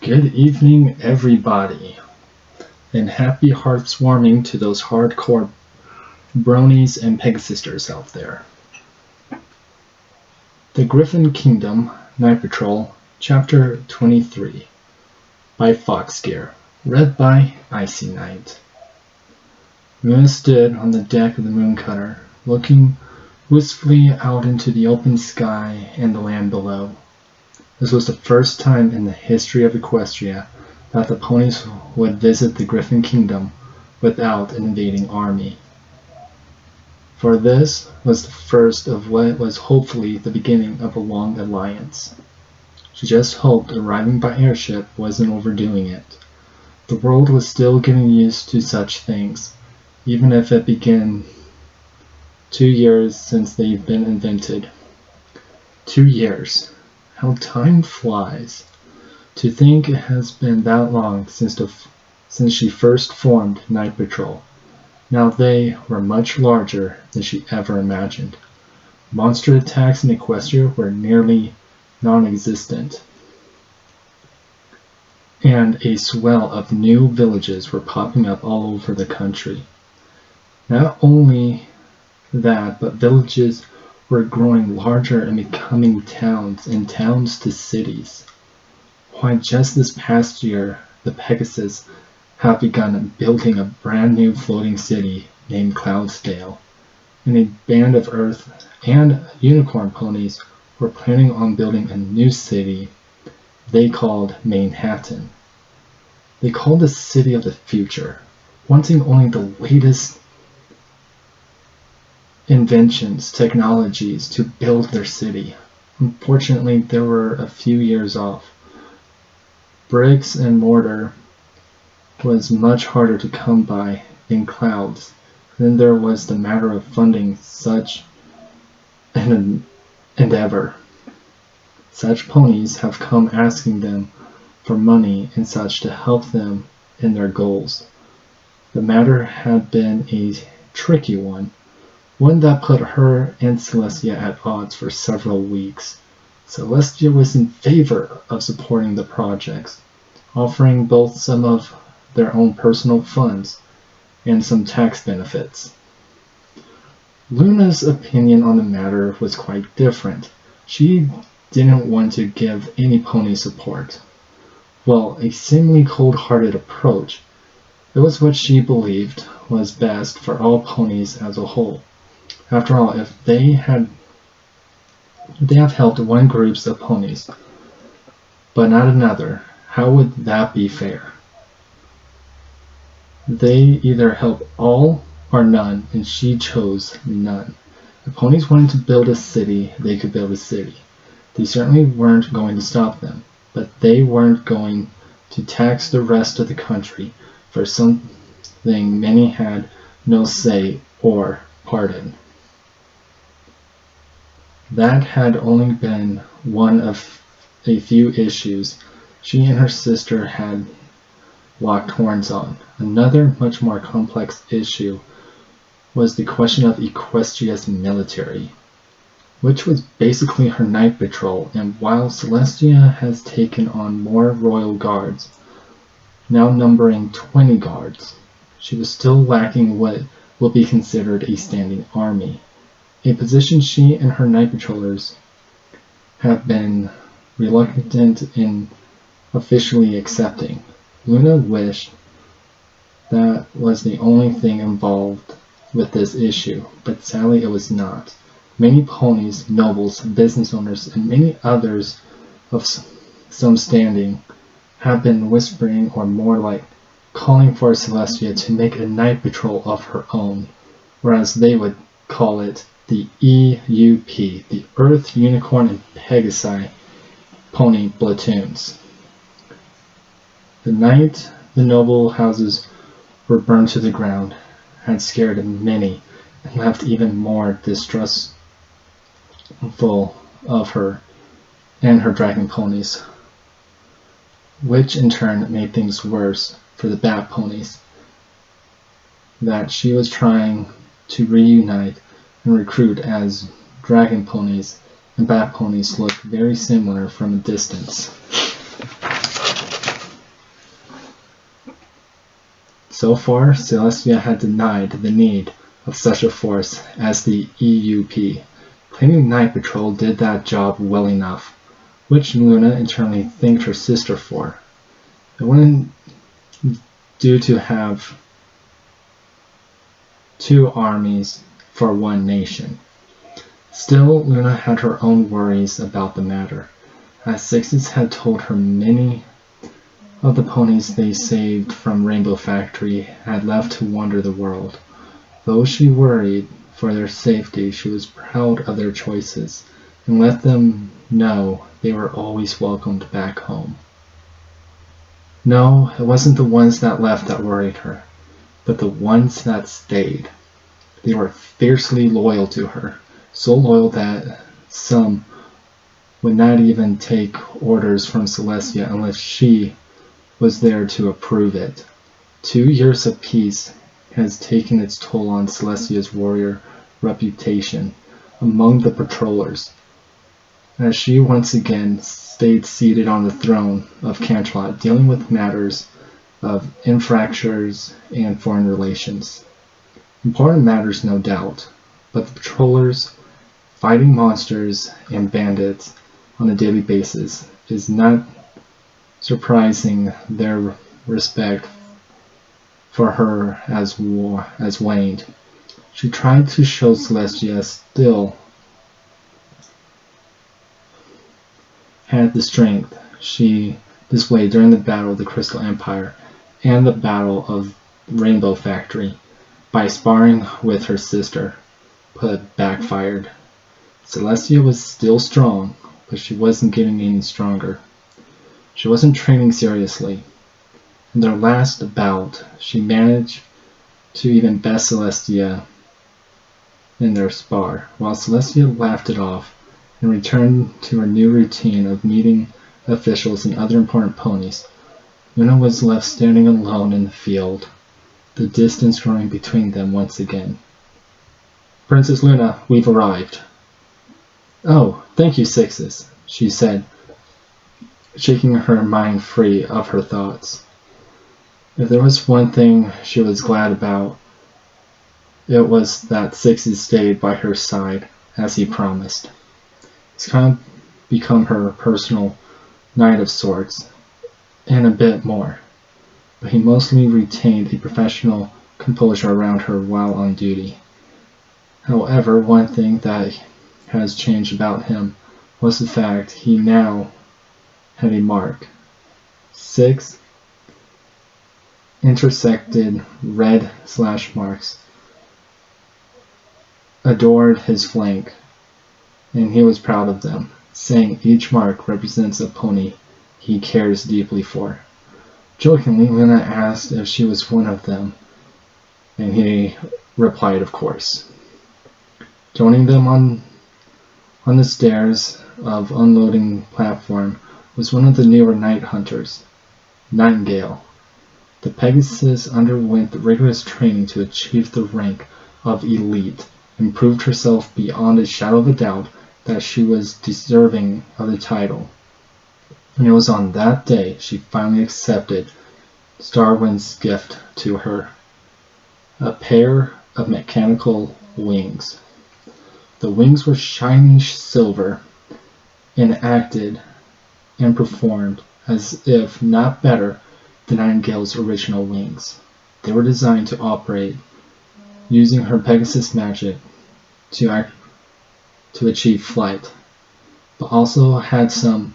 Good evening, everybody, and happy hearts warming to those hardcore bronies and pegasisters out there. The Girfon Kingdom, Night Patrol, Chapter 23, by Foxgear, read by Icy Night. Luna stood on the deck of the moon cutter, looking wistfully out into the open sky and the land below. This was the first time in the history of Equestria that the ponies would visit the Girfon Kingdom without an invading army. For this was the first of what was hopefully the beginning of a long alliance. She just hoped arriving by airship wasn't overdoing it. The world was still getting used to such things, even if it began 2 years since they've been invented. 2 years. How time flies. To think it has been that long since she first formed Night Patrol. Now they were much larger than she ever imagined. Monster attacks in Equestria were nearly non-existent, and a swell of new villages were popping up all over the country. Not only that, but villages were growing larger and becoming towns, and towns to cities. Why, just this past year, the Pegasus have begun building a brand new floating city named Cloudsdale, and a band of Earth and unicorn ponies were planning on building a new city they called Manhattan. They called the city of the future, wanting only the latest inventions, technologies to build their city. Unfortunately, they were a few years off. Bricks and mortar was much harder to come by in clouds. Then there was the matter of funding such an endeavor. Such ponies have come asking them for money and such to help them in their goals. The matter had been a tricky one that put her and Celestia at odds for several weeks. Celestia was in favor of supporting the projects, offering both some of their own personal funds and some tax benefits. Luna's opinion on the matter was quite different. She didn't want to give any pony support. Well, a seemingly cold-hearted approach. It was what she believed was best for all ponies as a whole. After all, if they have helped one group of ponies, but not another, how would that be fair? They either help all or none, and she chose none. If ponies wanted to build a city, they could build a city. They certainly weren't going to stop them, but they weren't going to tax the rest of the country for something many had no say or part in. That had only been one of a few issues she and her sister had locked horns on. Another, much more complex issue was the question of Equestria's military, which was basically her night patrol, and while Celestia has taken on more royal guards, now numbering 20 guards, she was still lacking what will be considered a standing army. A position she and her night patrollers have been reluctant in officially accepting. Luna wished that was the only thing involved with this issue, but sadly it was not. Many ponies, nobles, business owners, and many others of some standing have been whispering, or more like calling, for Celestia to make a night patrol of her own, whereas they would call it the E.U.P, the Earth, Unicorn, and Pegasi pony platoons. The night the noble houses were burned to the ground had scared many and left even more distrustful of her and her dragon ponies, which in turn made things worse for the bat ponies that she was trying to reunite and recruit, as dragon ponies and bat ponies look very similar from a distance. So far, Celestia had denied the need of such a force as the E.U.P, claiming Night Patrol did that job well enough, which Luna internally thanked her sister for. It wouldn't do to have two armies for one nation. Still, Luna had her own worries about the matter, as Sixes had told her many of the ponies they saved from Rainbow Factory had left to wander the world. Though she worried for their safety, she was proud of their choices and let them know they were always welcomed back home. No, it wasn't the ones that left that worried her, but the ones that stayed. They were fiercely loyal to her, so loyal that some would not even take orders from Celestia unless she was there to approve it. 2 years of peace has taken its toll on Celestia's warrior reputation among the patrollers, as she once again stayed seated on the throne of Canterlot, dealing with matters of infractures and foreign relations. Important matters, no doubt, but the patrollers fighting monsters and bandits on a daily basis is not surprising. Their respect for her as waned. She tried to show Celestia still had the strength she displayed during the Battle of the Crystal Empire and the Battle of Rainbow Factory by sparring with her sister, but it backfired. Celestia was still strong, but she wasn't getting any stronger. She wasn't training seriously. In their last bout, she managed to even best Celestia in their spar, while Celestia laughed it off and returned to her new routine of meeting officials and other important ponies. Luna was left standing alone in the field, the distance growing between them once again. "Princess Luna, we've arrived." "Oh, thank you, Sixes," she said, shaking her mind free of her thoughts. If there was one thing she was glad about, it was that Sixes stayed by her side as he promised. He's kind of become her personal knight of sorts, and a bit more, but he mostly retained a professional composure around her while on duty. However, one thing that has changed about him was the fact he now had a mark. 6 intersected red slash marks adored his flank, and he was proud of them, saying each mark represents a pony he cares deeply for. Jokingly, Luna asked if she was one of them, and he replied, of course. Joining them on the stairs of unloading platform was one of the newer night hunters, Nightingale. The Pegasus underwent rigorous training to achieve the rank of elite and proved herself beyond a shadow of a doubt that she was deserving of the title. And it was on that day she finally accepted Starwind's gift to her, a pair of mechanical wings. The wings were shiny silver and acted and performed as if not better than Nightingale's original wings. They were designed to operate using her Pegasus magic to achieve flight, but also had some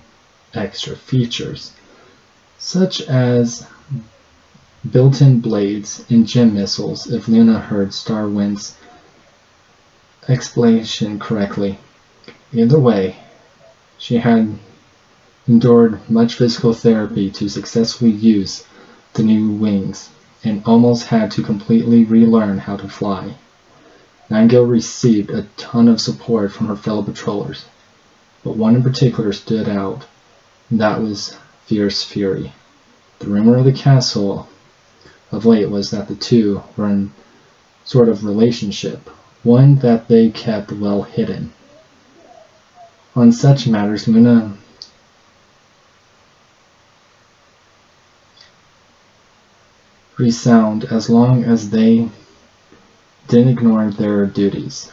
extra features, such as built-in blades and gem missiles, if Luna heard Starwind's explanation correctly. Either way, she had endured much physical therapy to successfully use the new wings, and almost had to completely relearn how to fly. Nightingale received a ton of support from her fellow patrollers, but one in particular stood out, and that was Fierce Fury. The rumor of the castle of late was that the two were in sort of relationship, one that they kept well hidden. On such matters, Luna resound as long as they didn't ignore their duties.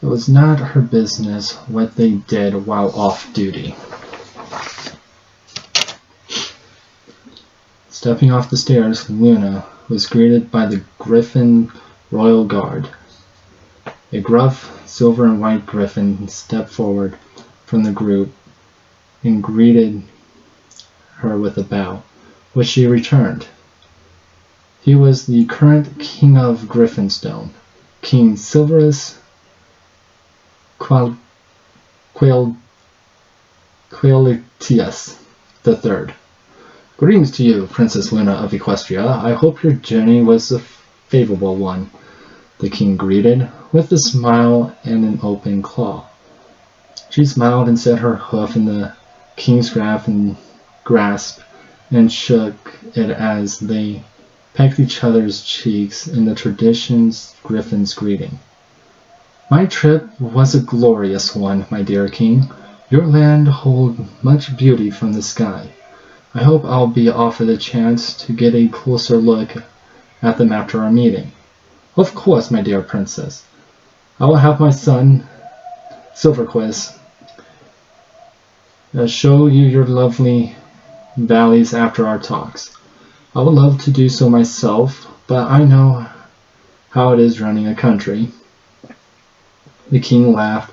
It was not her business what they did while off duty. Stepping off the stairs, Luna was greeted by the Girfon Royal Guard. A gruff, silver and white Girfon stepped forward from the group and greeted her with a bow, which she returned. He was the current King of Griffonstone, King Silverus Quaelitius III. Greetings to you, Princess Luna of Equestria. I hope your journey was a favorable one, the king greeted, with a smile and an open claw. She smiled and set her hoof in the king's grasp and shook it as they pecked each other's cheeks in the traditions Griffon's greeting. My trip was a glorious one, my dear king. Your land holds much beauty from the sky. I hope I'll be offered a chance to get a closer look at them after our meeting. Of course, my dear princess. I will have my son, Silverquist, show you your lovely valleys after our talks. I would love to do so myself, but I know how it is running a country. The king laughed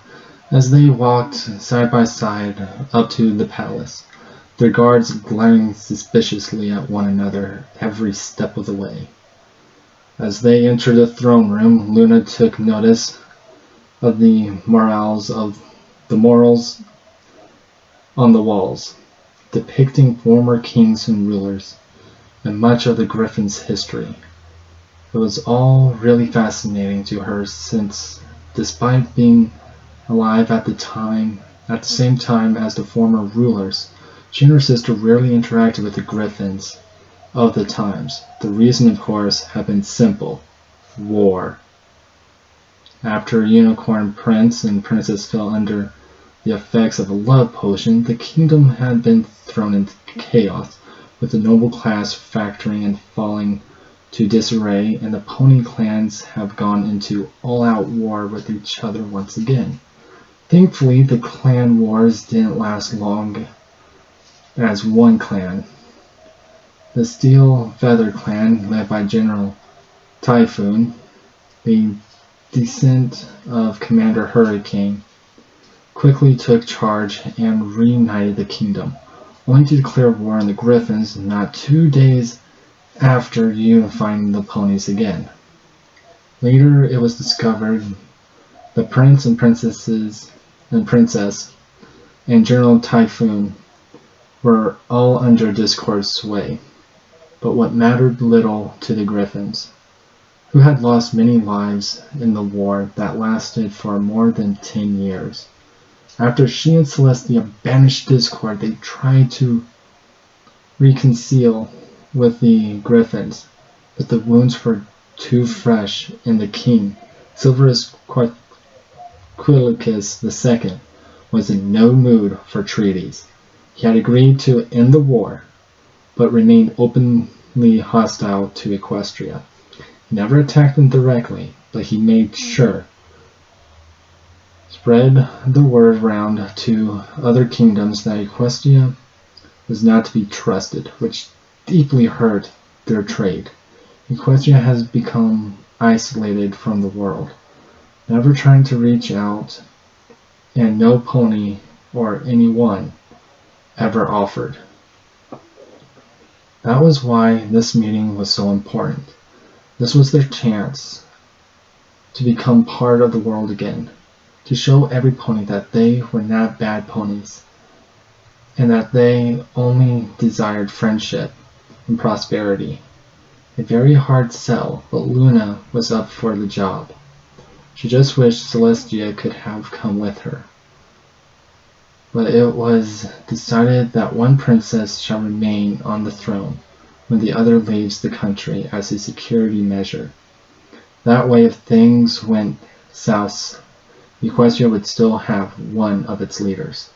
as they walked side by side up to the palace, their guards glaring suspiciously at one another every step of the way. As they entered the throne room, Luna took notice of the murals on the walls, depicting former kings and rulers, and much of the Griffon's history. It was all really fascinating to her since, despite being alive at the same time as the former rulers, she and her sister rarely interacted with the Griffins of the times. The reason, of course, had been simple: war. After Unicorn Prince and Princess fell under the effects of a love potion, the kingdom had been thrown into chaos, with the noble class factoring and falling to disarray, and the pony clans have gone into all-out war with each other once again. Thankfully, the clan wars didn't last long as one clan. The Steel Feather clan, led by General Typhoon, the descendant of Commander Hurricane, quickly took charge and reunited the kingdom, only to declare war on the Griffins not 2 days after unifying the ponies again. Later, it was discovered the prince and princess and General Typhoon were all under Discord's sway, but what mattered little to the Griffins, who had lost many lives in the war that lasted for more than 10 years. After she and Celestia banished Discord, they tried to reconcile with the Griffins, but the wounds were too fresh, and the king, Silverus Quaelitius II, was in no mood for treaties. He had agreed to end the war, but remained openly hostile to Equestria. He never attacked them directly, but he made sure spread the word round to other kingdoms that Equestria was not to be trusted, which deeply hurt their trade. Equestria has become isolated from the world, never trying to reach out, and no pony or anyone ever offered. That was why this meeting was so important. This was their chance to become part of the world again, to show every pony that they were not bad ponies, and that they only desired friendship and prosperity. A very hard sell, but Luna was up for the job. She just wished Celestia could have come with her. But it was decided that one princess shall remain on the throne when the other leaves the country as a security measure. That way, if things went south, Equestria would still have one of its leaders.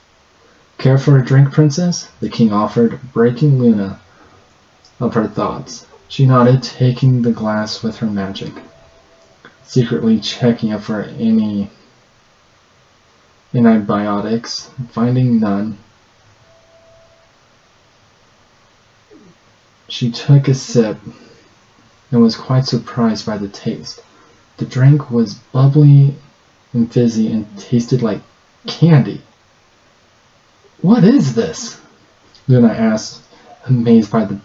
Care for a drink, princess? The king offered, breaking Luna of her thoughts. She nodded, taking the glass with her magic, secretly checking it for any antibiotics, finding none. She took a sip and was quite surprised by the taste. The drink was bubbly and fizzy and tasted like candy. "What is this?" Luna asked, amazed by the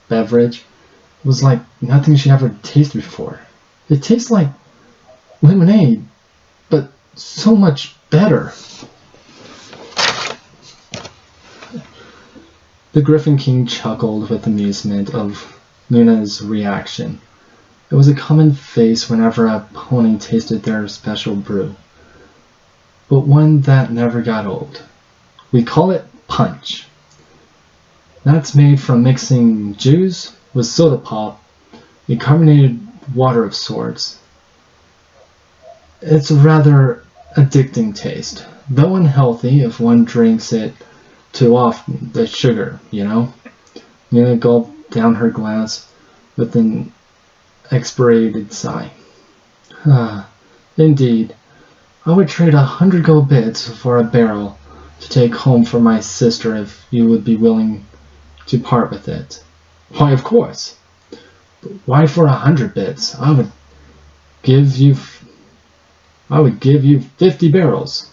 beverage. It was like nothing she ever tasted before. "It tastes like lemonade, but so much better." The Griffin King chuckled with amusement of Luna's reaction. It was a common face whenever a pony tasted their special brew, but one that never got old. "We call it punch. That's made from mixing juice with soda pop, a carbonated water of sorts. It's a rather addicting taste, though unhealthy if one drinks it too often. The sugar, you know." Nina gulped down her glass with an exasperated sigh. "Indeed. I would trade 100 gold bits for a barrel to take home for my sister if you would be willing to part with it." "Why, of course. But why for 100 bits? I would give you 50 barrels.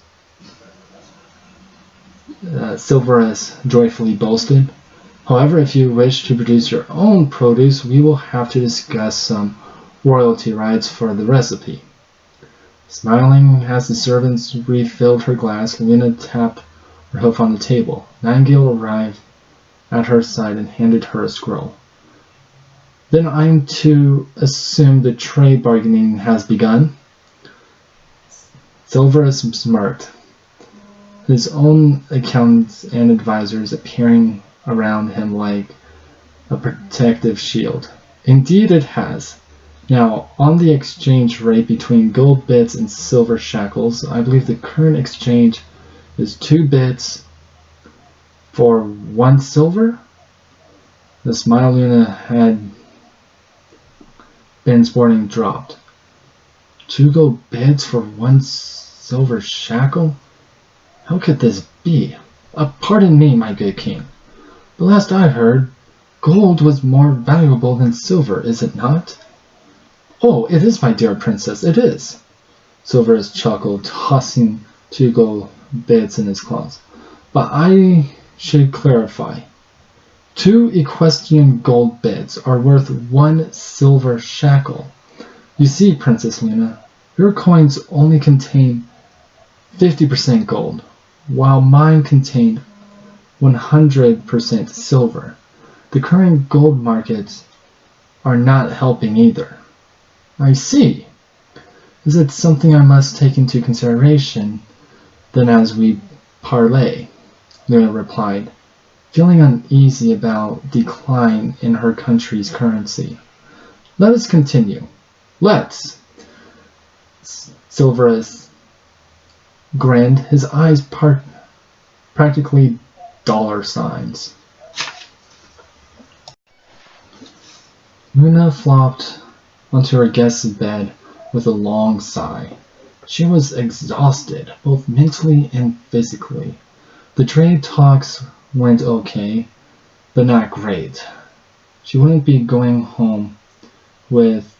Silverus joyfully boasted. "However, if you wish to produce your own produce, we will have to discuss some royalty rights for the recipe." Smiling as the servants refilled her glass, Luna tapped her hoof on the table. Nightingale arrived at her side and handed her a scroll. "Then I'm to assume the trade bargaining has begun?" Silverus smirked, his own accountants and advisors appearing around him like a protective shield. "Indeed it has. Now, on the exchange rate between gold bits and silver shackles, I believe the current exchange is 2 bits for 1 silver?" The smile Luna had been sporting dropped. 2 gold bits for 1 silver shackle? How could this be? Pardon me, my good king. The last I heard, gold was more valuable than silver, is it not? "Oh, it is, my dear princess, it is." Silverus chuckled, tossing 2 gold bits in his claws. "But I should clarify. 2 equestrian gold bits are worth 1 silver shackle. You see, Princess Luna, your coins only contain 50% gold, while mine contain 100% silver. The current gold markets are not helping either." "I see. Is it something I must take into consideration, then, as we parley?" Luna replied, feeling uneasy about decline in her country's currency. "Let us continue." "Let's." Silverus grinned, his eyes practically dollar signs. Luna flopped onto her guest's bed with a long sigh. She was exhausted, both mentally and physically. The trade talks went okay, but not great. She wouldn't be going home with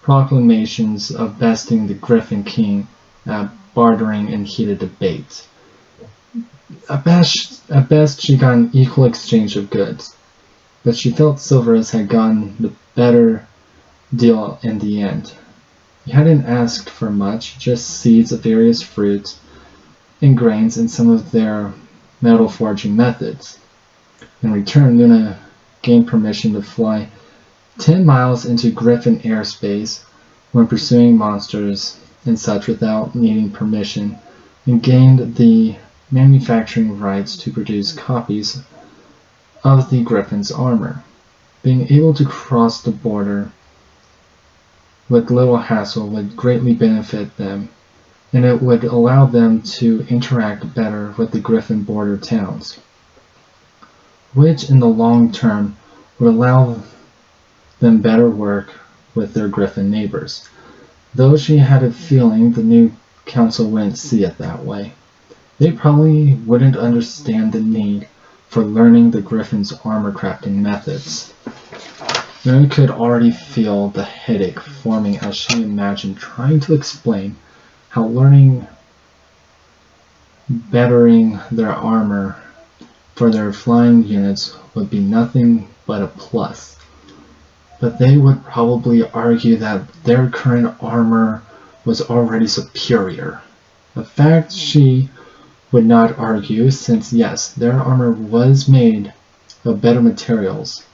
proclamations of besting the Griffin King at bartering and heated debates. At best, she got an equal exchange of goods, but she felt Silverus had gotten the better deal in the end. He hadn't asked for much, just seeds of various fruits and grains and some of their metal forging methods. In return, Luna gained permission to fly 10 miles into Griffin airspace when pursuing monsters and such without needing permission, and gained the manufacturing rights to produce copies of the Griffin's armor. Being able to cross the border with little hassle would greatly benefit them, and it would allow them to interact better with the Griffin border towns, which in the long term would allow them better work with their Girfon neighbors, though she had a feeling the new council wouldn't see it that way. They probably wouldn't understand the need for learning the Girfon's armor crafting methods. Moon could already feel the headache forming as she imagined trying to explain how learning bettering their armor for their flying units would be nothing but a plus. But they would probably argue that their current armor was already superior. A fact she would not argue, since yes, their armor was made of better materials,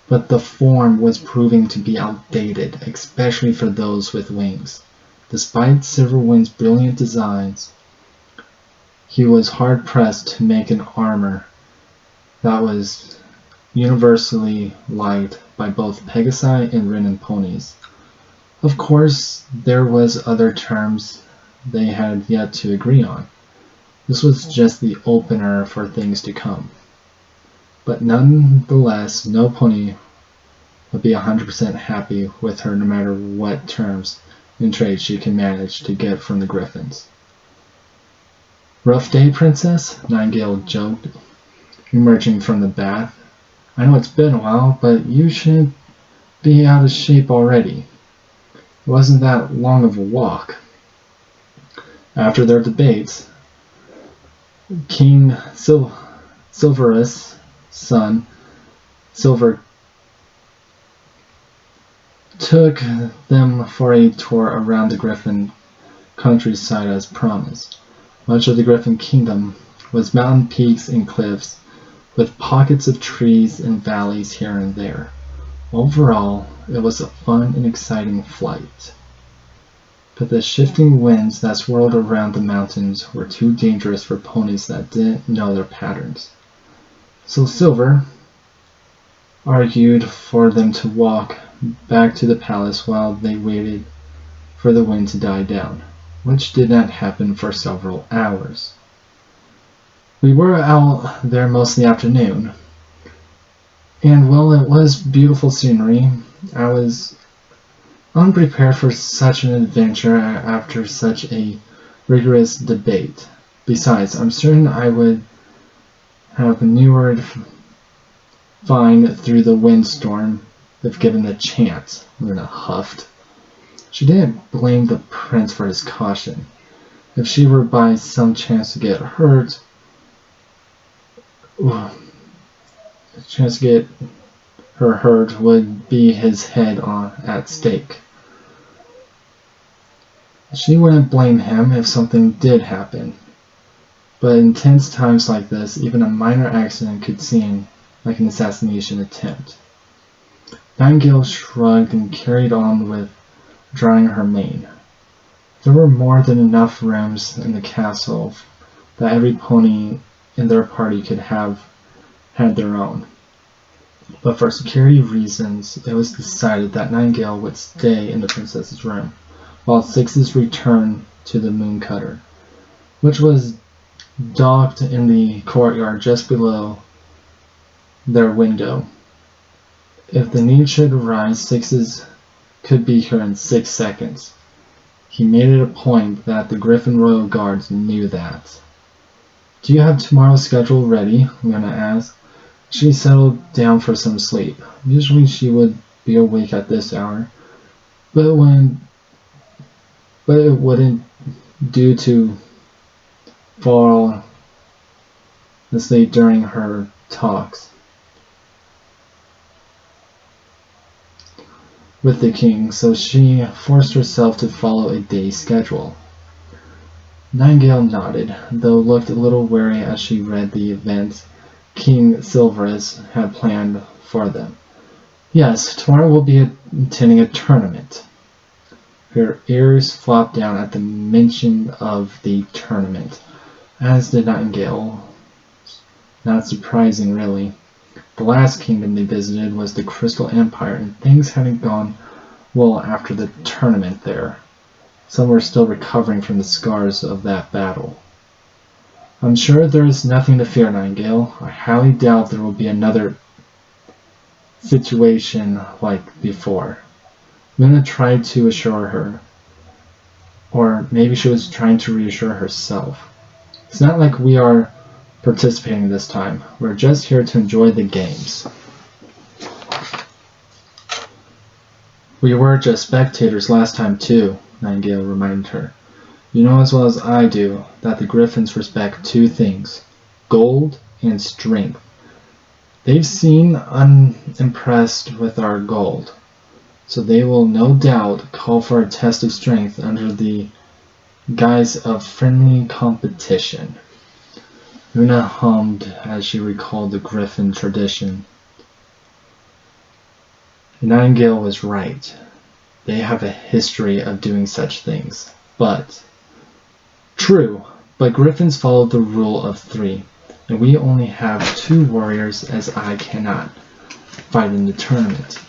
but the form was proving to be outdated, especially for those with wings. Despite Silverwind's brilliant designs, he was hard-pressed to make an armor that was universally liked by both Pegasi and ridden ponies. Of course, there was other terms they had yet to agree on. This was just the opener for things to come. But nonetheless, no pony would be 100% happy with her no matter what terms and trade she can manage to get from the Girfons. "Rough day, Princess?" Nightingale joked, emerging from the bath. "I know it's been a while, but you shouldn't be out of shape already. It wasn't that long of a walk." After their debates, King Silverus' son, Silver, took them for a tour around the Girfon countryside as promised. Much of the Girfon kingdom was mountain peaks and cliffs, with pockets of trees and valleys here and there. Overall, it was a fun and exciting flight. But the shifting winds that swirled around the mountains were too dangerous for ponies that didn't know their patterns. So Silver argued for them to walk back to the palace while they waited for the wind to die down, which did not happen for several hours. We were out there most of the afternoon, and while it was beautiful scenery, I was unprepared for such an adventure after such a rigorous debate. Besides, I'm certain I would have maneuvered fine through the windstorm if given the chance, Luna huffed. She didn't blame the prince for his caution. If she were by some chance to get hurt, her hurt would be his head at stake. She wouldn't blame him if something did happen, but in tense times like this, even a minor accident could seem like an assassination attempt. Nightingale shrugged and carried on with drying her mane. There were more than enough rooms in the castle that every pony in their party could have had their own. But for security reasons, it was decided that Nightingale would stay in the princess's room, while Six's returned to the moon cutter, which was docked in the courtyard just below their window. If the need should arise, Six's could be here in 6 seconds. He made it a point that the Girfon Royal Guards knew that. "Do you have tomorrow's schedule ready?" Luna asked. She settled down for some sleep. Usually she would be awake at this hour, but it wouldn't do to fall asleep during her talks with the king, so she forced herself to follow a day's schedule. Nightingale nodded, though looked a little wary as she read the events King Silverus had planned for them. "Yes, tomorrow we'll be attending a tournament." Her ears flopped down at the mention of the tournament, as did Nightingale. Not surprising, really. The last kingdom they visited was the Crystal Empire, and things hadn't gone well after the tournament there. Some were still recovering from the scars of that battle. "I'm sure there is nothing to fear, Nightingale. I highly doubt there will be another situation like before. Luna tried to assure her, or maybe she was trying to reassure herself. It's not like we are participating this time. We're just here to enjoy the games. We were just spectators last time too, Nightingale reminded her. You know as well as I do that the Griffins respect two things, gold and strength. They've seemed unimpressed with our gold, so they will no doubt call for a test of strength under the guise of friendly competition. Luna hummed as she recalled the Griffin tradition. Nightingale was right. They have a history of doing such things. True, but Griffins follow the rule of 3, and we only have 2 warriors as I cannot fight in the tournament,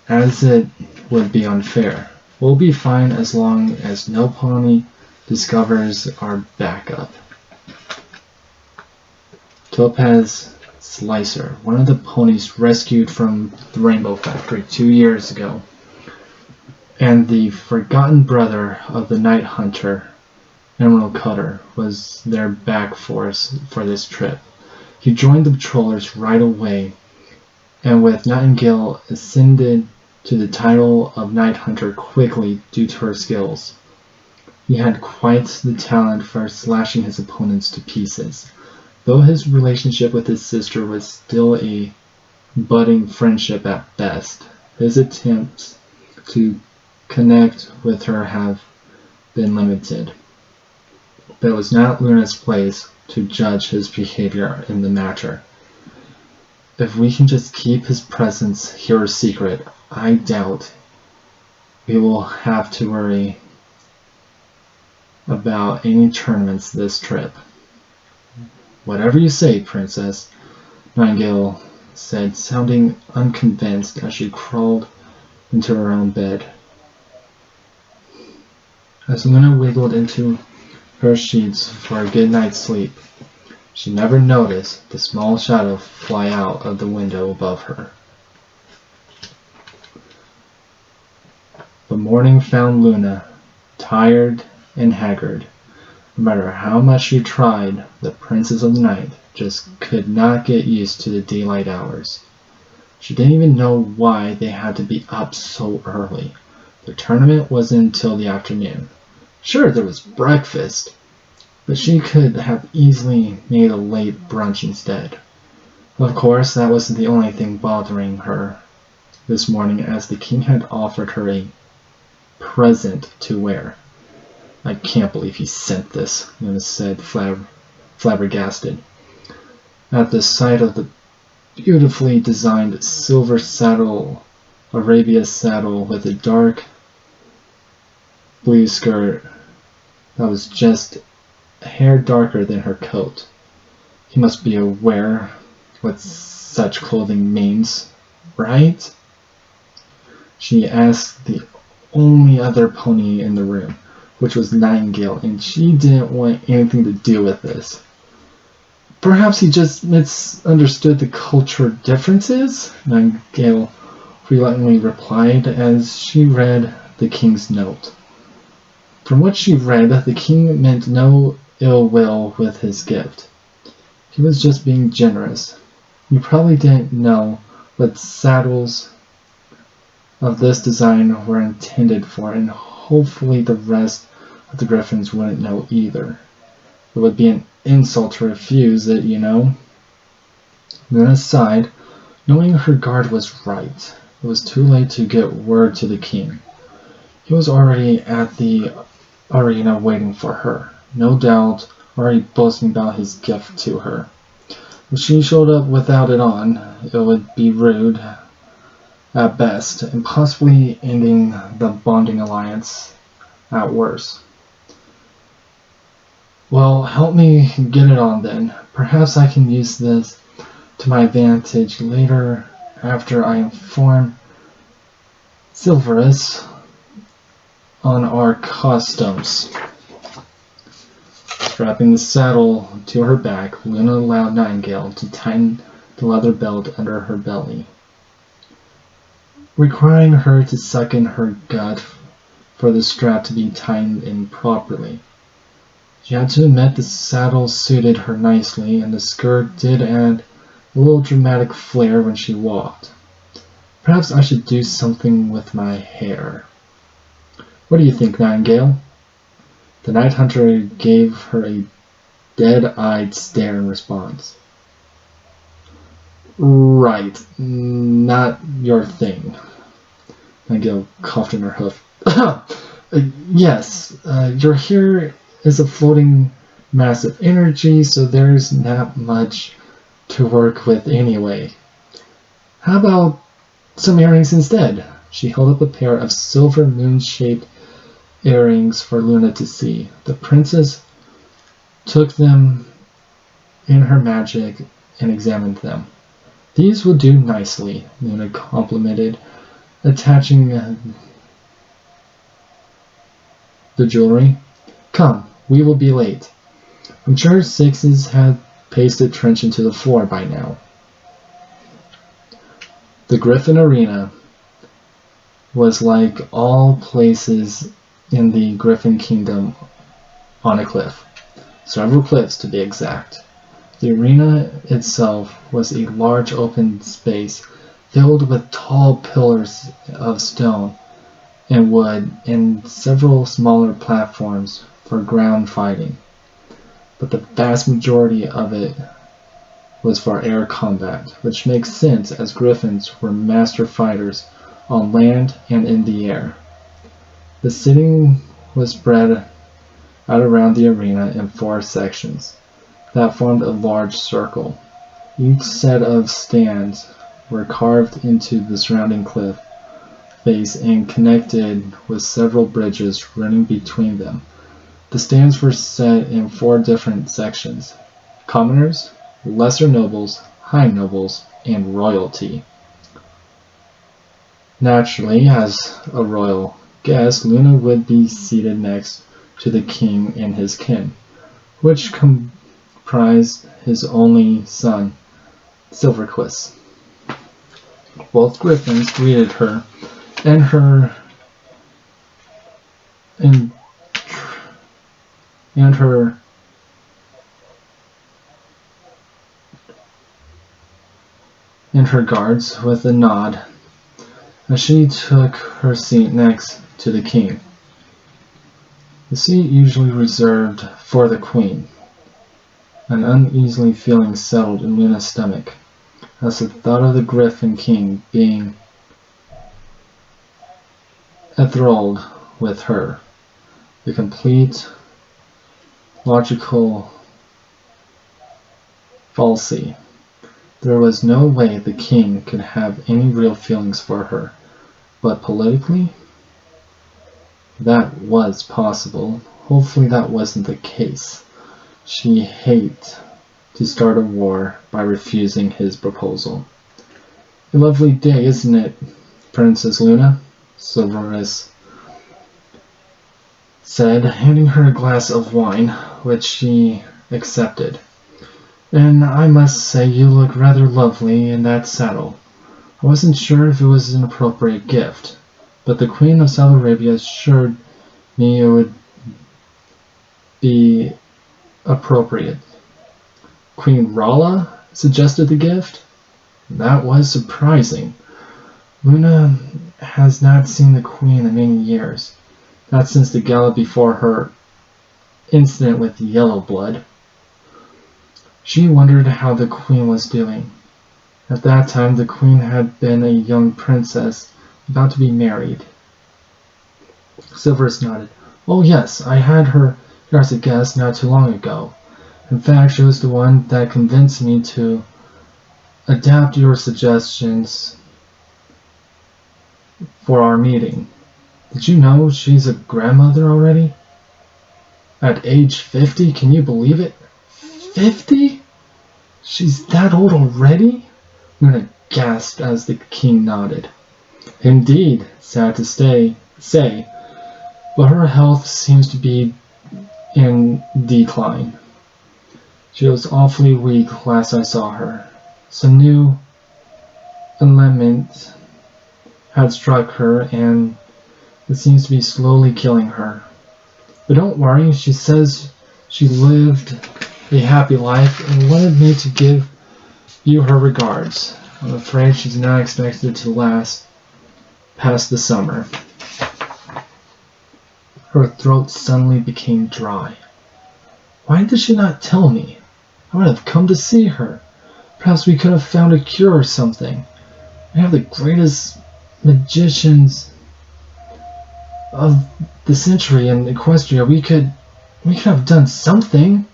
as it would be unfair. We'll be fine as long as no pony discovers our backup. Topaz Slicer, one of the ponies rescued from the Rainbow Factory 2 years ago, and the forgotten brother of the Night Hunter, Emerald Cutter, was their back force for this trip. He joined the patrollers right away, and with Nightingale ascended to the title of Night Hunter quickly due to her skills. He had quite the talent for slashing his opponents to pieces. Though his relationship with his sister was still a budding friendship at best, his attempts to connect with her have been limited. But it was not Luna's place to judge his behavior in the matter. If we can just keep his presence here a secret, I doubt we will have to worry about any tournaments this trip. Whatever you say, Princess, Nightingale said, sounding unconvinced as she crawled into her own bed. As Luna wiggled into her sheets for a good night's sleep, she never noticed the small shadow fly out of the window above her. The morning found Luna tired and haggard. No matter how much she tried, the Princess of the Night just could not get used to the daylight hours. She didn't even know why they had to be up so early. The tournament wasn't until the afternoon. Sure, there was breakfast, but she could have easily made a late brunch instead. Of course, that wasn't the only thing bothering her this morning, as the king had offered her a present to wear. I can't believe he sent this, Luna said, flabbergasted. At the sight of the beautifully designed silver saddle, Arabia saddle with a dark blue skirt that was just a hair darker than her coat. He must be aware what such clothing means, right? She asked the only other pony in the room, which was Nightingale, and she didn't want anything to do with this. Perhaps he just misunderstood the cultural differences, Nightingale reluctantly replied as she read the king's note. From what she read, the king meant no ill will with his gift. He was just being generous. You probably didn't know what saddles of this design were intended for, and hopefully the rest of the Griffins wouldn't know either. It would be an insult to refuse it, you know. Luna sighed, knowing her guard was right. It was too late to get word to the king. He was already at the arena waiting for her, no doubt already boasting about his gift to her. If she showed up without it on, it would be rude at best, and possibly ending the bonding alliance at worst. Well, help me get it on then. Perhaps I can use this to my advantage later after I inform Silverus on our customs. Strapping the saddle to her back, Luna allowed Nightingale to tighten the leather belt under her belly. requiring her to suck in her gut for the strap to be tightened in properly. She had to admit the saddle suited her nicely, and the skirt did add a little dramatic flair when she walked. Perhaps I should do something with my hair. What do you think, Nightingale? The night hunter gave her a dead-eyed stare in response. Right, not your thing. Nightingale coughed in her hoof. Yes, your hair is a floating mass of energy, so there's not much to work with anyway. How about some earrings instead? She held up a pair of silver moon-shaped earrings for Luna to see. The princess took them in her magic and examined them. These will do nicely, Luna complimented, attaching the jewelry. Come, we will be late. I'm sure Sixes had pasted trench into the floor by now. The Girfon Arena was like all places in the Girfon Kingdom on a cliff. Several cliffs to be exact. The arena itself was a large open space filled with tall pillars of stone and wood and several smaller platforms for ground fighting. But the vast majority of it was for air combat, which makes sense as Griffins were master fighters on land and in the air. The sitting was spread out around the arena in 4 sections that formed a large circle. Each set of stands were carved into the surrounding cliff face and connected with several bridges running between them. The stands were set in 4 different sections: commoners, lesser nobles, high nobles, and royalty. Naturally, as a royal guest, Luna would be seated next to the king and his kin, which comprised his only son, Silverquiss. Both griffins greeted her and her guards with a nod as she took her seat next to the king, the seat usually reserved for the queen. An uneasy feeling settled in Luna's stomach as the thought of the Griffin King being enthralled with her. The complete logical fallacy. There was no way the king could have any real feelings for her, but politically, that was possible. Hopefully that wasn't the case. She hated to start a war by refusing his proposal. A lovely day, isn't it, Princess Luna? Silverus said, handing her a glass of wine, which she accepted. And I must say you look rather lovely in that saddle. I wasn't sure if it was an appropriate gift, but the Queen of South Arabia assured me it would be appropriate. Queen Rala suggested the gift? That was surprising. Luna has not seen the Queen in many years, not since the gala before her incident with Yellow Blood. She wondered how the Queen was doing. At that time, the Queen had been a young princess about to be married. Silverus nodded. Oh yes, I had her here as a guest not too long ago. In fact, she was the one that convinced me to adapt your suggestions for our meeting. Did you know she's a grandmother already? At age 50? Can you believe it? 50? She's that old already? Luna gasped as the king nodded. Indeed, sad to say, but her health seems to be in decline. She was awfully weak last I saw her. Some new ailment had struck her, and it seems to be slowly killing her. But don't worry, she says she lived a happy life and wanted me to give you her regards. I'm afraid she's not expected to last past the summer. Her throat suddenly became dry. Why did she not tell me? I would have come to see her. Perhaps we could have found a cure or something. We have the greatest magicians of the century in Equestria. We could have done something.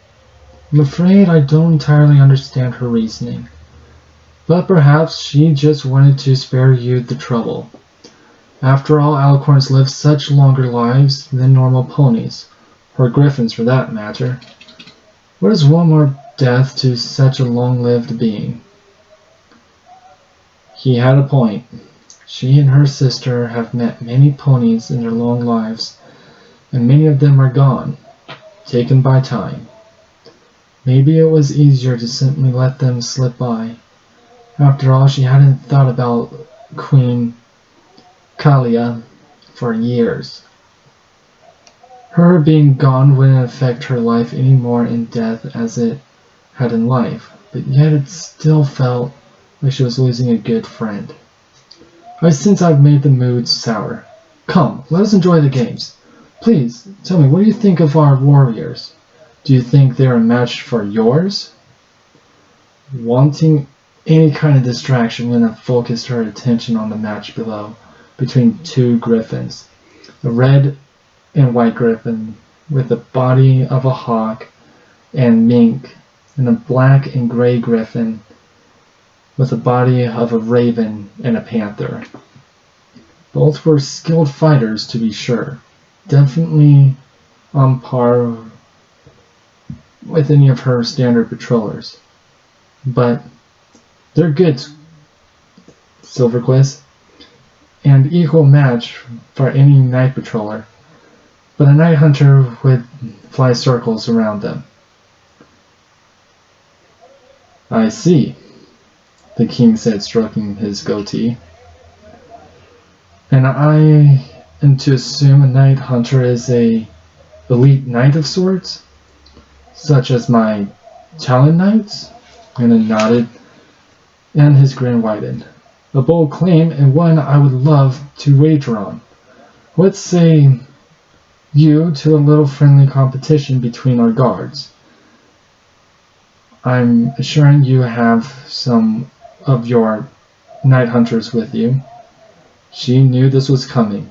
I'm afraid I don't entirely understand her reasoning. But perhaps she just wanted to spare you the trouble. After all, alicorns live such longer lives than normal ponies, or griffins for that matter. What is one more death to such a long-lived being? He had a point. She and her sister have met many ponies in their long lives, and many of them are gone, taken by time. Maybe it was easier to simply let them slip by. After all, she hadn't thought about Queen Kalia for years. Her being gone wouldn't affect her life any more in death as it had in life, but yet it still felt like she was losing a good friend. I sense I've made the mood sour. Come, let us enjoy the games. Please, tell me, what do you think of our warriors? Do you think they're a match for yours? Wanting any kind of distraction, Luna focused her attention on the match below, between two griffins. A red and white griffin with the body of a hawk and mink, and a black and gray griffin with the body of a raven and a panther. Both were skilled fighters, to be sure, definitely on par with any of her standard patrollers. But they're good, Silverquist, and equal match for any night patroller, but a night hunter would fly circles around them. I see, the king said, stroking his goatee. And I am to assume a night hunter is a elite knight of sorts, such as my Talon Knights? Luna nodded, and his grin widened. A bold claim, and one I would love to wager on. What say you to a little friendly competition between our guards? I'm assuring you have some of your night hunters with you. She knew this was coming,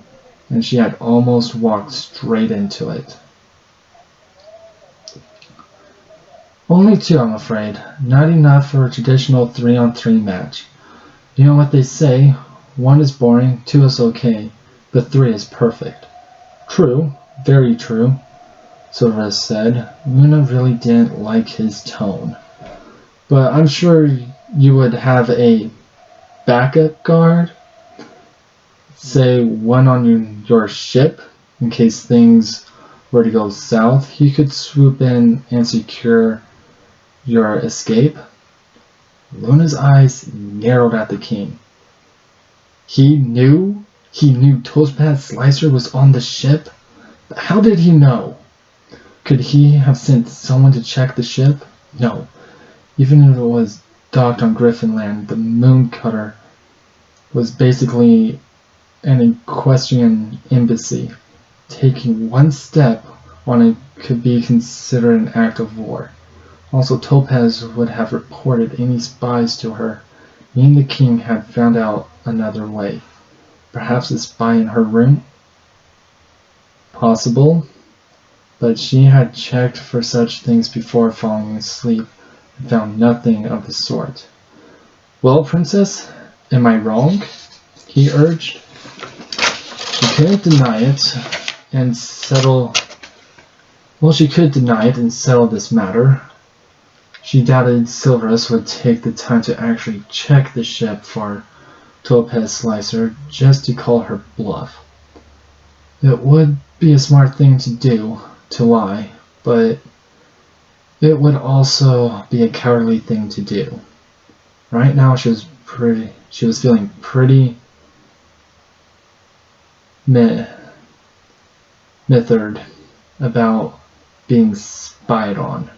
and she had almost walked straight into it. Only two, I'm afraid. Not enough for a traditional 3-on-3 match. You know what they say, 1 is boring, 2 is okay, but 3 is perfect. True, very true, Silverus said. Luna really didn't like his tone. But I'm sure you would have a backup guard, say one on your ship, in case things were to go south. He could swoop in and secure your escape. Luna's eyes narrowed at the king. He knew Toastpad Slicer was on the ship? But how did he know? Could he have sent someone to check the ship? No. Even if it was docked on Griffinland, the moon cutter was basically an equestrian embassy. Taking one step on it could be considered an act of war. Also, Topaz would have reported any spies to her, meaning the king had found out another way. Perhaps a spy in her room? Possible, but she had checked for such things before falling asleep and found nothing of the sort. Well, Princess, am I wrong? He urged. She couldn't deny it and settle... Well, she could deny it and settle this matter. She doubted Silverus would take the time to actually check the ship for Topaz Slicer just to call her bluff. It would be a smart thing to do, to lie, but it would also be a cowardly thing to do. Right now she was feeling pretty Mithard about being spied on.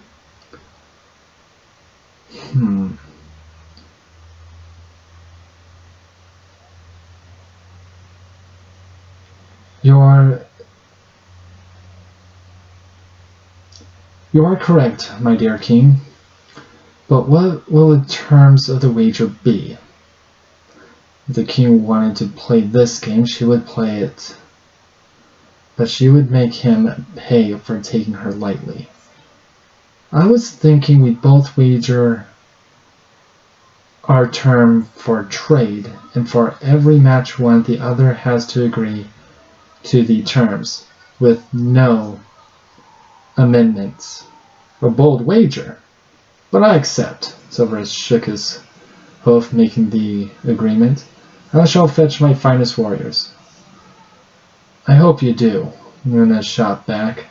You are correct, my dear king. But what will the terms of the wager be? If the king wanted to play this game, she would play it. But she would make him pay for taking her lightly. I was thinking we both wager our term for trade, and for every match won, the other has to agree to the terms, with no amendments. A bold wager, but I accept. Silverus shook his hoof, making the agreement. I shall fetch my finest warriors. I hope you do, Luna shot back.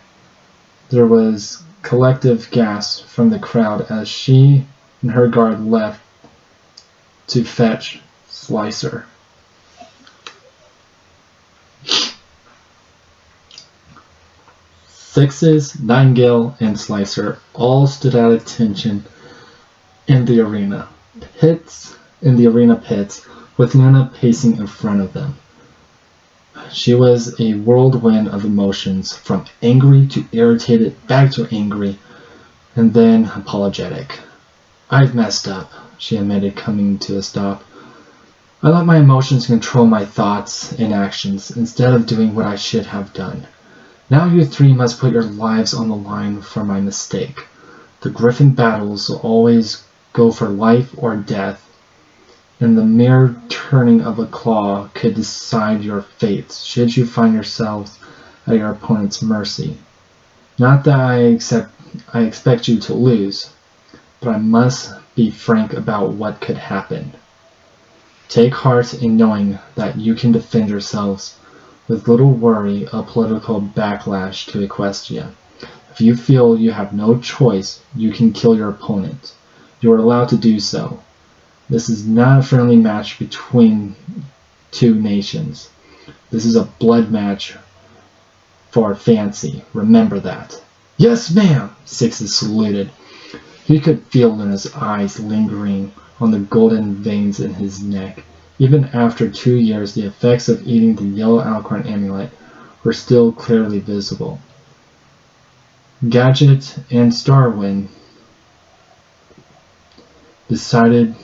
There was collective gasp from the crowd as she and her guard left to fetch Slicer. Sixes, Nightingale, and Slicer all stood at attention in the arena pits, with Luna pacing in front of them. She was a whirlwind of emotions, from angry to irritated, back to angry, and then apologetic. I've messed up, she admitted, coming to a stop. I let my emotions control my thoughts and actions instead of doing what I should have done. Now you three must put your lives on the line for my mistake. The Girfon battles will always go for life or death, and the mere turning of a claw could decide your fates should you find yourselves at your opponent's mercy. Not that I expect you to lose, but I must be frank about what could happen. Take heart in knowing that you can defend yourselves with little worry of political backlash to Equestria. If you feel you have no choice, you can kill your opponent. You are allowed to do so. This is not a friendly match between two nations. This is a blood match for fancy. Remember that. Yes, ma'am, Sixes saluted. He could feel Luna's eyes lingering on the golden veins in his neck. Even after 2 years, the effects of eating the yellow alcorn amulet were still clearly visible. Gadget and Starwind decided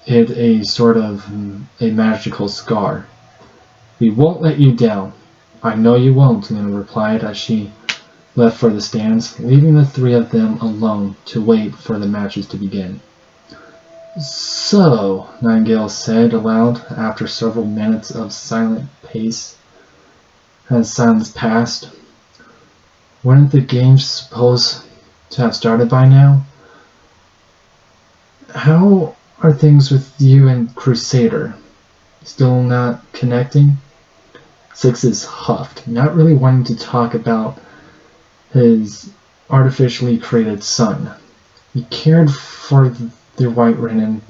it a sort of a magical scar. We won't let you down. I know you won't, Luna replied as she left for the stands, leaving the three of them alone to wait for the matches to begin. So, Nightingale said aloud after several minutes of silent pace. As silence passed, weren't the games supposed to have started by now? How are things with you and Crusader? Still not connecting? Sixes huffed, not really wanting to talk about his artificially created son. He cared for the White Renin,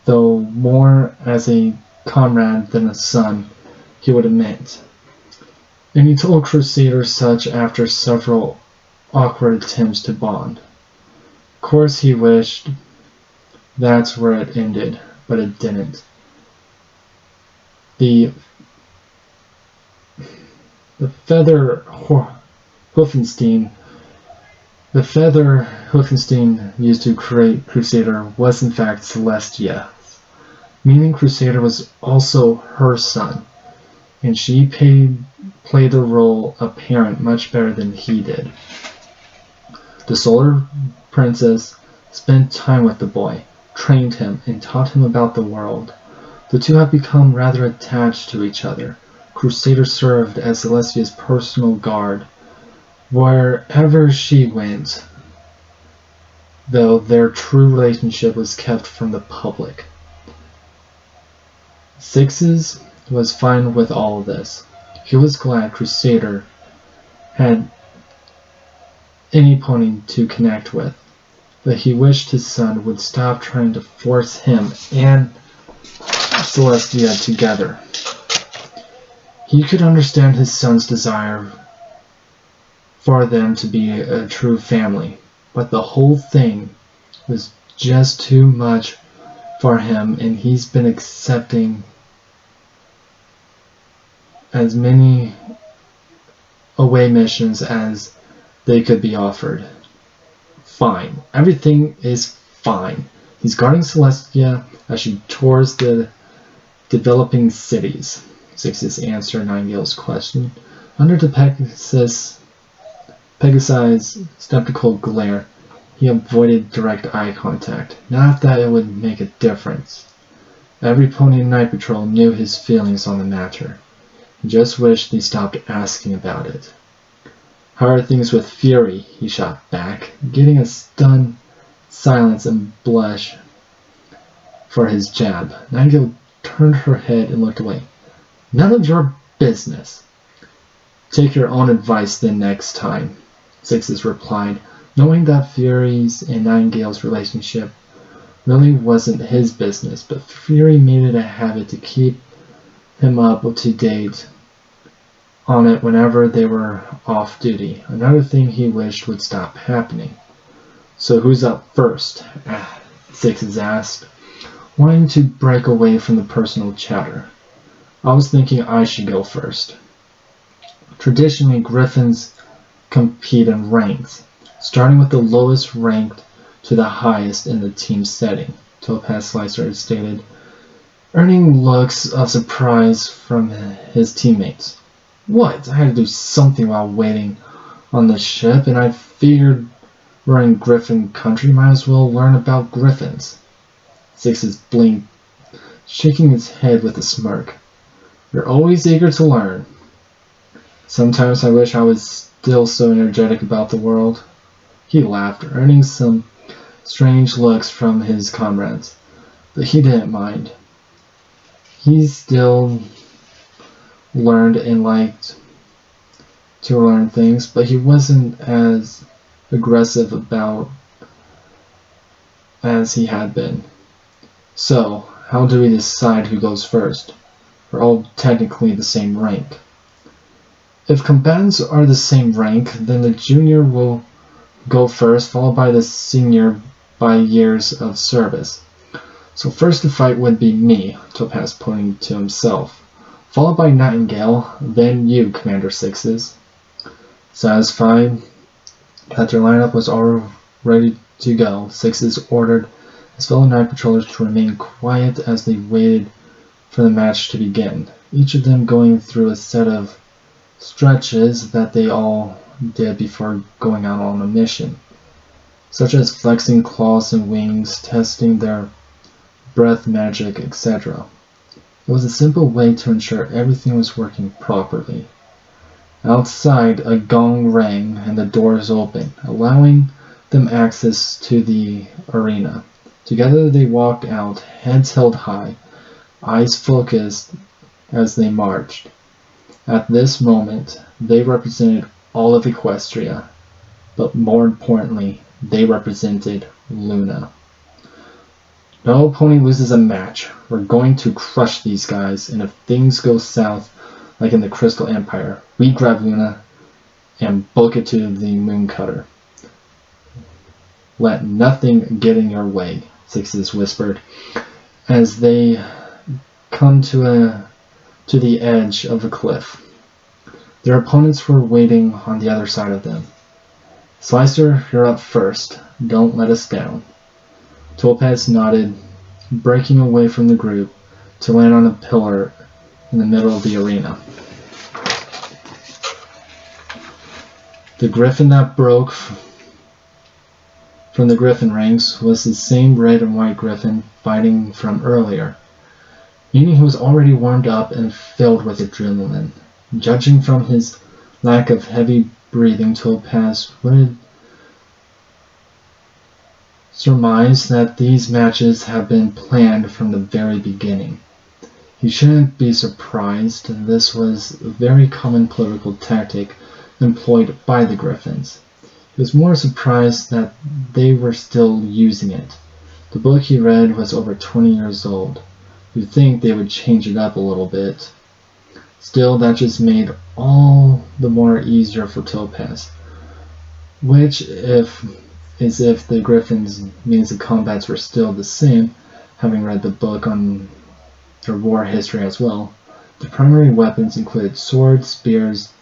though more as a comrade than a son, he would admit. And he told Crusader such after several awkward attempts to bond. Of course he wished that's where it ended, but it didn't. The feather Hoofenstein used to create Crusader was in fact Celestia, meaning Crusader was also her son, and she played the role of parent much better than he did. The Solar Princess spent time with the boy, trained him, and taught him about the world. The two have become rather attached to each other. Crusader served as Celestia's personal guard wherever she went, though their true relationship was kept from the public. Sixes was fine with all of this. He was glad Crusader had any pony to connect with, but he wished his son would stop trying to force him and Celestia together. He could understand his son's desire for them to be a true family, but the whole thing was just too much for him, and he's been accepting as many away missions as they could be offered. Fine. Everything is fine. He's guarding Celestia as she tours the developing cities. Six's answered Nightingale's question. Under the Pegasus' skeptical glare, he avoided direct eye contact. Not that it would make a difference. Every pony in Night Patrol knew his feelings on the matter. He just wished they stopped asking about it. How are things with Fury? He shot back, getting a stunned silence and blush for his jab. Nightingale turned her head and looked away. None of your business. Take your own advice then next time, Sixes replied, knowing that Fury's and Nightingale's relationship really wasn't his business, but Fury made it a habit to keep him up to date on it whenever they were off duty. Another thing he wished would stop happening. So who's up first? Sixes asked, wanting to break away from the personal chatter. I was thinking I should go first. Traditionally, Griffins compete in ranks, starting with the lowest ranked to the highest in the team setting, Topaz Slicer stated, earning looks of surprise from his teammates. What? I had to do something while waiting on the ship, and I figured we're in Griffin country, might as well learn about Griffins. Sixes blinked, shaking his head with a smirk. You're always eager to learn. Sometimes I wish I was still so energetic about the world. He laughed, earning some strange looks from his comrades, but he didn't mind. He still learned and liked to learn things, but he wasn't as aggressive about as he had been. So, how do we decide who goes first? We're all technically the same rank. If combatants are the same rank, then the junior will go first, followed by the senior by years of service. So first to fight would be me, Topaz pointing to himself, followed by Nightingale, then you, Commander Sixes. Satisfied that their lineup was all ready to go, Sixes ordered his fellow Night Patrollers to remain quiet as they waited for the match to begin, each of them going through a set of stretches that they all did before going out on a mission, such as flexing claws and wings, testing their breath magic, etc. It was a simple way to ensure everything was working properly. Outside, a gong rang and the doors opened, allowing them access to the arena. Together they walked out, heads held high, eyes focused as they marched. At this moment, they represented all of Equestria, but more importantly, they represented Luna. No pony loses a match. We're going to crush these guys, and if things go south, like in the Crystal Empire, we grab Luna and book it to the Moon Cutter. Let nothing get in your way, Sixes whispered, as they come to the edge of a cliff. Their opponents were waiting on the other side of them. Slicer, you're up first. Don't let us down. Topaz nodded, breaking away from the group to land on a pillar in the middle of the arena. The griffin that broke from the griffin ranks was the same red and white griffin fighting from earlier, meaning he was already warmed up and filled with adrenaline. Judging from his lack of heavy breathing, Topaz would surmise that these matches have been planned from the very beginning. He shouldn't be surprised. This was a very common political tactic employed by the Griffins. He was more surprised that they were still using it. The book he read was over 20 years old. You'd think they would change it up a little bit. Still, that just made all the more easier for Topaz. Which is if the Griffin's means of combats were still the same, having read the book on their war history as well. The primary weapons included swords, spears,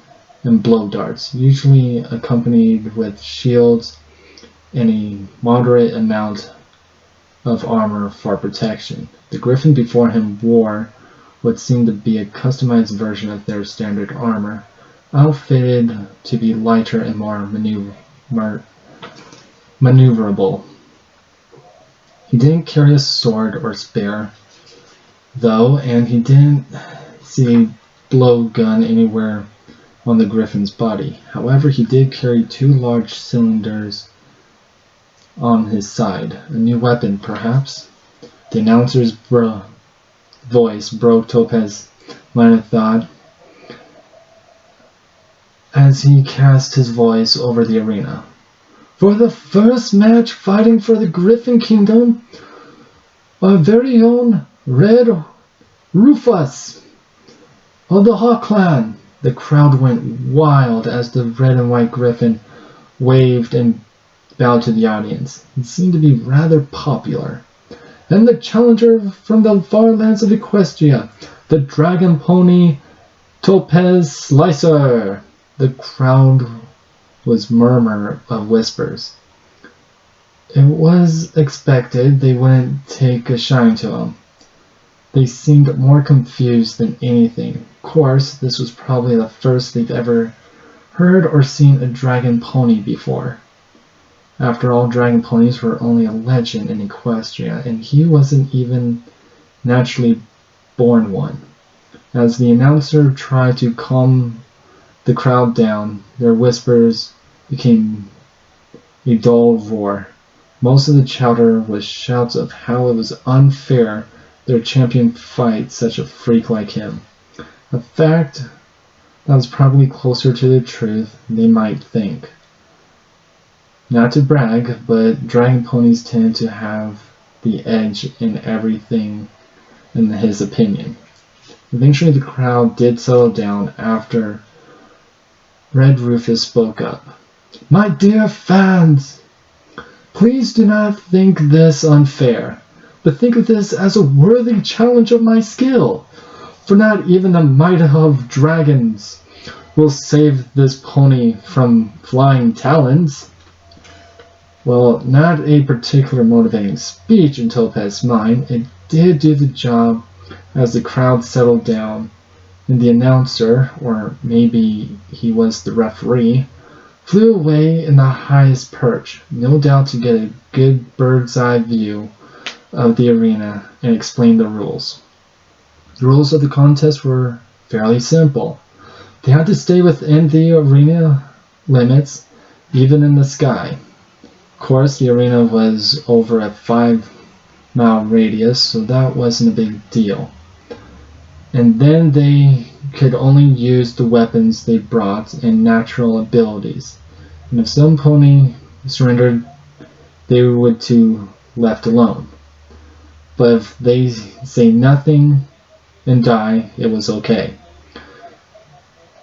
and blow darts, usually accompanied with shields and a moderate amount of armor for protection. The Griffin before him wore what seemed to be a customized version of their standard armor, outfitted to be lighter and more maneuverable. He didn't carry a sword or spear, though, and he didn't see a blow gun anywhere on the Griffin's body. However, he did carry 2 large cylinders on his side. A new weapon, perhaps? The announcer's voice broke Topaz's line of thought as he cast his voice over the arena. For the first match fighting for the Griffin Kingdom, our very own Red Rufus of the Hawk Clan. The crowd went wild as the red and white Griffin waved and bowed to the audience. He seemed to be rather popular. And the challenger from the far lands of Equestria, the dragon pony Topaz Slicer. The crowd was murmur of whispers. It was expected they wouldn't take a shine to him. They seemed more confused than anything. Of course, this was probably the first they've ever heard or seen a dragon pony before. After all, dragon ponies were only a legend in Equestria, and he wasn't even naturally born one. As the announcer tried to calm the crowd down, their whispers became a dull roar. Most of the chatter was shouts of how it was unfair their champion fight such a freak like him. A fact that was probably closer to the truth than they might think. Not to brag, but dragon ponies tend to have the edge in everything in his opinion. Eventually the crowd did settle down after Red Rufus spoke up. My dear fans, please do not think this unfair, but think of this as a worthy challenge of my skill, for not even the might of dragons will save this pony from flying talons. Well, not a particular motivating speech in Topaz's mind, it did do the job as the crowd settled down, and the announcer, or maybe he was the referee, flew away in the highest perch, no doubt to get a good bird's-eye view of the arena and explain the rules. The rules of the contest were fairly simple. They had to stay within the arena limits, even in the sky. Of course, the arena was over a 5-mile radius, so that wasn't a big deal. And then they could only use the weapons they brought and natural abilities. And if some pony surrendered, they were to left alone. But if they say nothing and die, it was okay.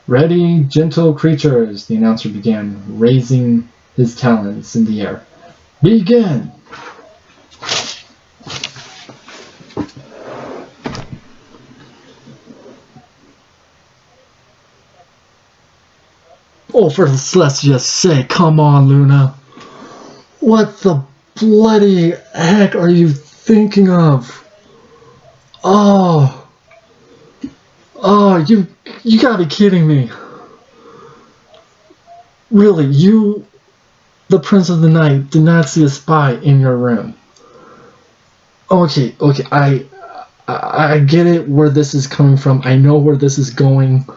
Ready, gentle creatures, the announcer began, raising his talons in the air. Begin! Oh, for Celestia's sake, come on, Luna. What the bloody heck are you thinking of? Oh, you gotta be kidding me. Really, you, the Prince of the Night, did not see a spy in your room. Okay, I get it where this is coming from. I know where this is going.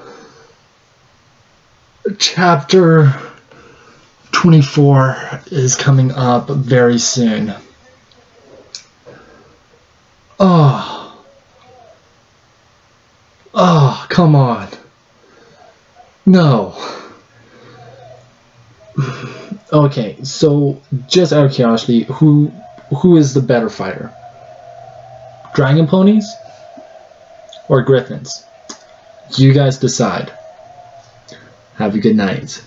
Chapter 24 is coming up very soon. Oh, come on. No. Okay, so just out of curiosity, who is the better fighter? Dragon ponies or griffins. You guys decide. Have a good night.